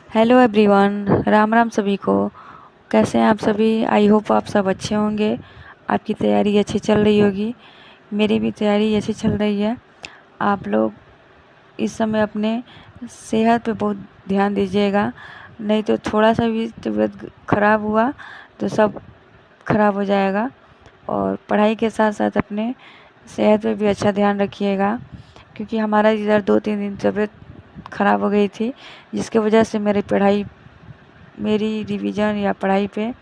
Hello everyone, Ram Ram सभी को। कैसे हैं आप सभी? आई होप आप सब अच्छे होंगे। आपकी तैयारी अच्छी चल रही होगी। मेरी भी तैयारी अच्छी चल रही है। आप लोग इस समय अपने सेहत पे बहुत ध्यान दीजिएगा, नहीं तो थोड़ा सा भी तबीयत खराब हुआ तो सब खराब हो जाएगा। और पढ़ाई के साथ साथ अपने सेहत पे भी अच्छा ध्यान रखिएगा, क्योंकि हमारा इधर 2-3 दिन तबीयत ख़राब हो गई थी, जिसकी वजह से मेरी रिवीजन या पढ़ाई पे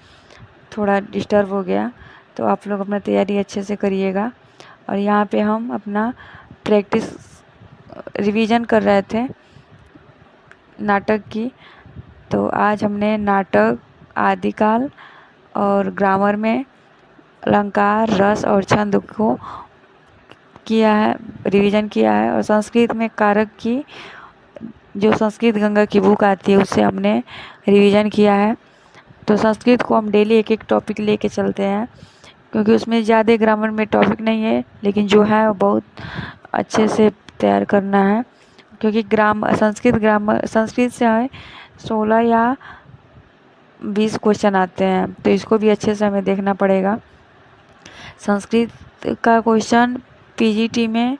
थोड़ा डिस्टर्ब हो गया। तो आप लोग अपना तैयारी अच्छे से करिएगा। और यहाँ पे हम अपना प्रैक्टिस रिवीजन कर रहे थे नाटक की। तो आज हमने नाटक आदिकाल और ग्रामर में अलंकार, रस और छंद को किया है, रिवीजन किया है। और संस्कृत में कारक की जो संस्कृत गंगा की बुक आती है उससे हमने रिवीजन किया है। तो संस्कृत को हम डेली एक एक टॉपिक लेके चलते हैं, क्योंकि उसमें ज़्यादा ग्रामर में टॉपिक नहीं है, लेकिन जो है वो बहुत अच्छे से तैयार करना है। क्योंकि ग्रामर संस्कृत से हमें 16 या 20 क्वेश्चन आते हैं, तो इसको भी अच्छे से हमें देखना पड़ेगा। संस्कृत का क्वेश्चन पीजीटी में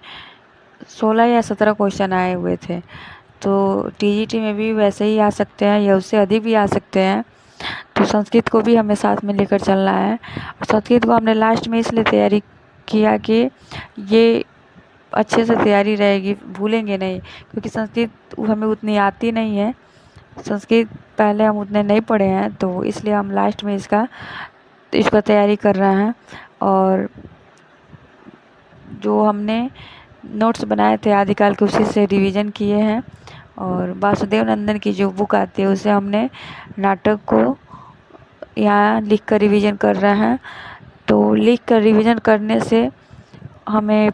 16 या 17 क्वेश्चन आए हुए थे, तो टीजीटी में भी वैसे ही आ सकते हैं या उससे अधिक भी आ सकते हैं। तो संस्कृत को भी हमें साथ में लेकर चलना है। और संस्कृत को हमने लास्ट में इसलिए तैयारी किया कि ये अच्छे से तैयारी रहेगी, भूलेंगे नहीं, क्योंकि संस्कृत हमें उतनी आती नहीं है। संस्कृत पहले हम उतने नहीं पढ़े हैं, तो इसलिए हम लास्ट में इसका तैयारी कर रहे हैं। और जो हमने नोट्स बनाए थे आदिकाल के, उसी से रिवीजन किए हैं। और वासुदेव नंदन की जो बुक आती है उसे हमने नाटक को यहाँ लिख कर रिवीजन कर रहे हैं। तो लिख कर रिवीजन करने से हमें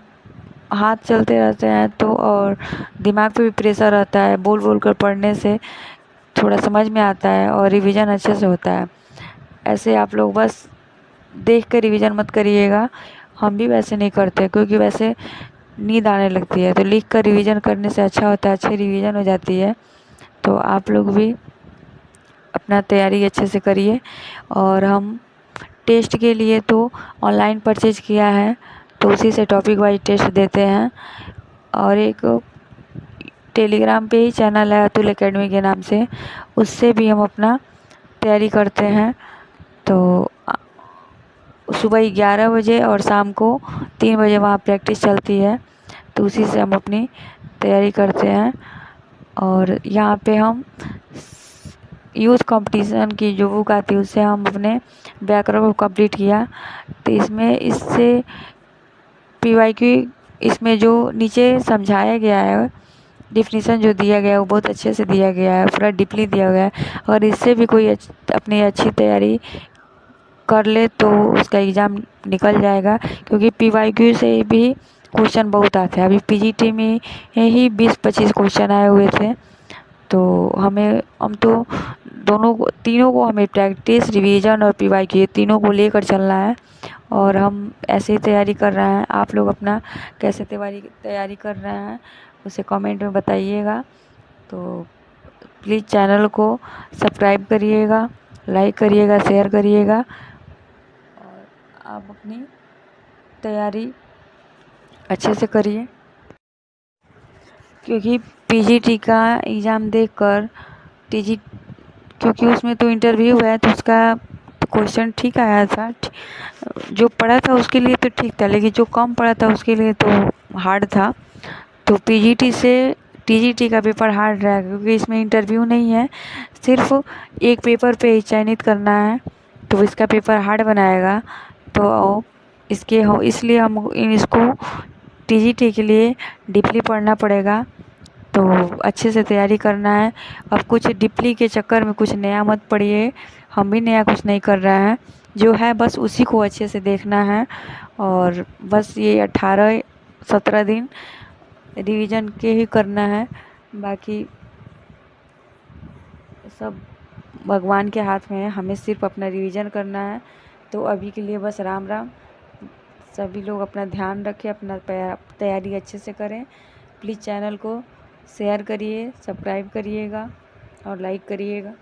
हाथ चलते रहते हैं, तो और दिमाग पे भी प्रेशर रहता है। बोल बोल कर पढ़ने से थोड़ा समझ में आता है और रिवीजन अच्छे से होता है। ऐसे आप लोग बस देख कर रिवीजन मत करिएगा। हम भी वैसे नहीं करते, क्योंकि वैसे नींद आने लगती है। तो लिख कर रिवीजन करने से अच्छा होता है, अच्छी रिवीजन हो जाती है। तो आप लोग भी अपना तैयारी अच्छे से करिए। और हम टेस्ट के लिए तो ऑनलाइन परचेज किया है, तो उसी से टॉपिक वाइज टेस्ट देते हैं। और एक टेलीग्राम पे ही चैनल है अतुल एकेडमी के नाम से, उससे भी हम अपना तैयारी करते हैं। तो सुबह 11 बजे और शाम को 3 बजे वहाँ प्रैक्टिस चलती है, तो उसी से हम अपनी तैयारी करते हैं। और यहाँ पे हम यूथ कंपटीशन की जो बुक आती है उससे हम अपने व्याकरण को कंप्लीट किया। तो इससे पीवाईक्यू इसमें जो नीचे समझाया गया है, डिफिनीसन जो दिया गया है वो बहुत अच्छे से दिया गया है, पूरा डीपली दिया गया है। और इससे भी कोई अपनी अच्छी तैयारी कर ले तो उसका एग्ज़ाम निकल जाएगा, क्योंकि पीवाईक्यू से भी क्वेश्चन बहुत आते हैं। अभी पीजीटी में ही 20-25 क्वेश्चन आए हुए थे। तो हम तो तीनों को हमें प्रैक्टिस, रिवीजन और पीवाईक्यू ये तीनों को लेकर चलना है। और हम ऐसे ही तैयारी कर रहे हैं। आप लोग अपना कैसे तैयारी कर रहे हैं उसे कमेंट में बताइएगा। तो प्लीज़ चैनल को सब्सक्राइब करिएगा, लाइक करिएगा, शेयर करिएगा। और आप अपनी तैयारी अच्छे से करिए, क्योंकि पीजीटी का एग्ज़ाम देखकर टीजी क्योंकि उसमें तो इंटरव्यू है, तो उसका क्वेश्चन ठीक आया था। जो पढ़ा था उसके लिए तो ठीक था, लेकिन जो कम पढ़ा था उसके लिए तो हार्ड था। तो पीजीटी से टीजीटी का पेपर हार्ड रहेगा, क्योंकि इसमें इंटरव्यू नहीं है, सिर्फ एक पेपर पे ही चयनित करना है। तो इसका पेपर हार्ड बनाएगा। तो इसलिए हम इसको टीजीटी के लिए डीपली पढ़ना पड़ेगा। तो अच्छे से तैयारी करना है। अब कुछ डीपली के चक्कर में कुछ नया मत पढ़िए। हम भी नया कुछ नहीं कर रहे हैं, जो है बस उसी को अच्छे से देखना है। और बस ये 18-17 दिन रिवीजन के ही करना है, बाकी सब भगवान के हाथ में है। हमें सिर्फ अपना रिवीजन करना है। तो अभी के लिए बस राम राम। सभी लोग अपना ध्यान रखें, अपना तैयारी अच्छे से करें। प्लीज़ चैनल को शेयर करिए, सब्सक्राइब करिएगा। और लाइक करिएगा।